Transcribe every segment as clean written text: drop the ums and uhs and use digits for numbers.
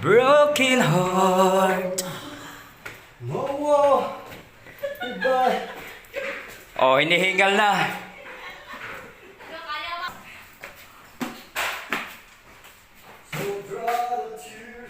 Broken heart. Wow! Goodbye! Oh, hinihingal na. So proud of you.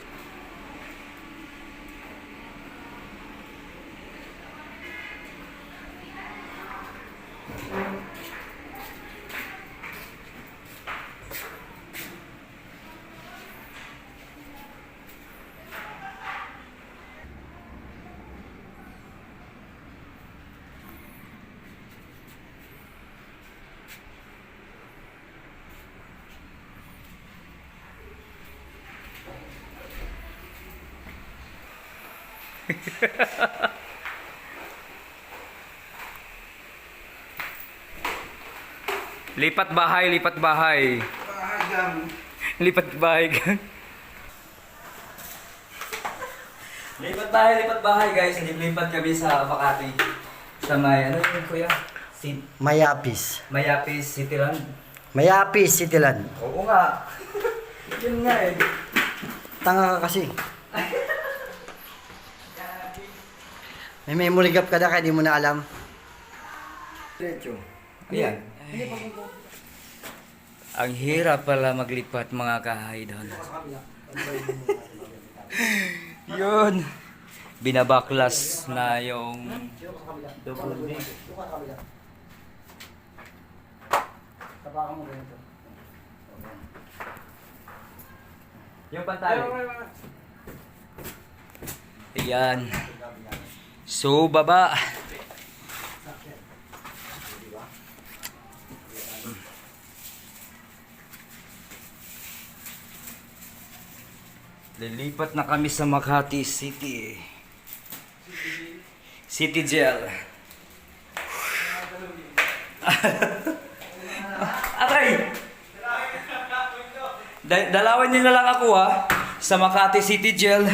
Lipat bahay, lipat bahay. Lipat bahay. Lipat bahay guys. Lipat kami sa Makati. Sa may, ano yun kuya? Mayapis. Mayapis Cityland. Mayapis, Cityland. Oo nga. Yun nga eh. Tanga ka kasi. May memory gap ka na kaya di mo na alam. Diretso. Ayan. Ang hirap pala maglipat mga ka-idol. Yun. Binabaklas na yung yung pantay. Ayan. So, baba. Lilipat na kami sa Makati City. City Jail. Aray! Dalawan niyo na lang ako ha. Sa Makati City Jail.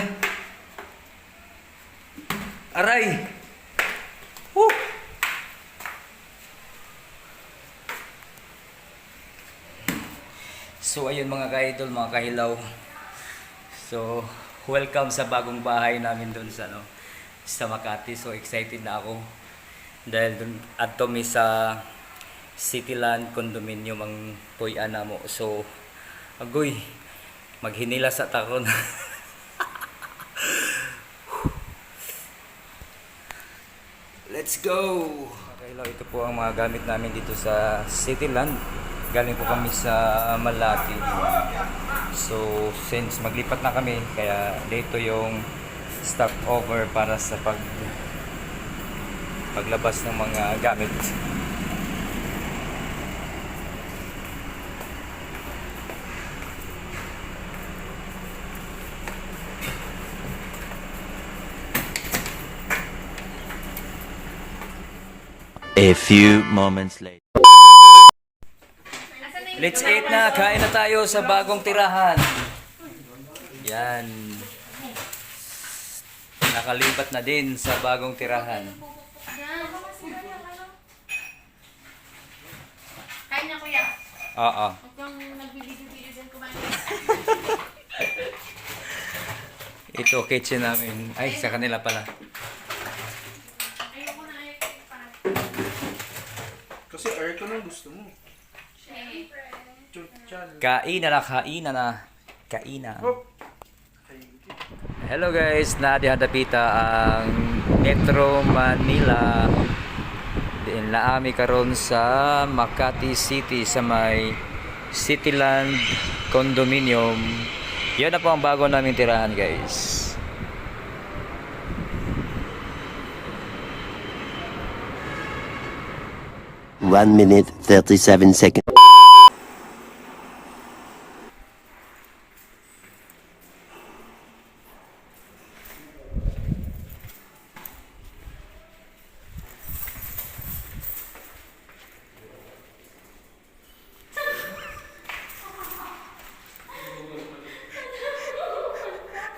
Aray! Woo! So ayun mga ka-idol, mga kahilaw. So, welcome sa bagong bahay namin doon sa sa Makati. So, excited na ako. Dahil doon at mi sa Cityland condominium ang puy-an na mo. So, agoy, maghinila sa takon. Let's go! Okay, ito po ang mga gamit namin dito sa Cityland. Galing po kami sa Malati. So, since maglipat na kami, kaya dito yung stopover para sa paglabas ng mga gamit. A few moments later. Let's eat na! Kain na tayo sa bagong tirahan. Yan. Nakalipat na din sa bagong tirahan. Kain na kuya. Oo. Huwag kang nagbibideo-video din kumain. Ito, kitchen namin. Ay, sa kanila pala. Ayoko na para. Kasi aircon ang gusto mo. Siyempre. Chuchan. Kain na, kain na. Kain na. Oh. Hello guys, nadihadapita ang Metro Manila. Diin laami karon sa Makati City sa may Cityland Condominium. Yan na po ang bago namin tirahan guys. One minute, 37 seconds.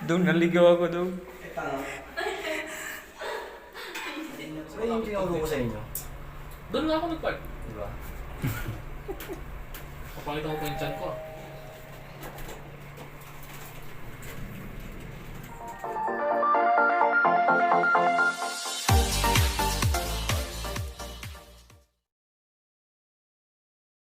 Doon, naligaw ako doon. So, yung tinuro ko sa inyo. Doon nga ako nag-park. Diba? Papakita ko pa yung chan ko.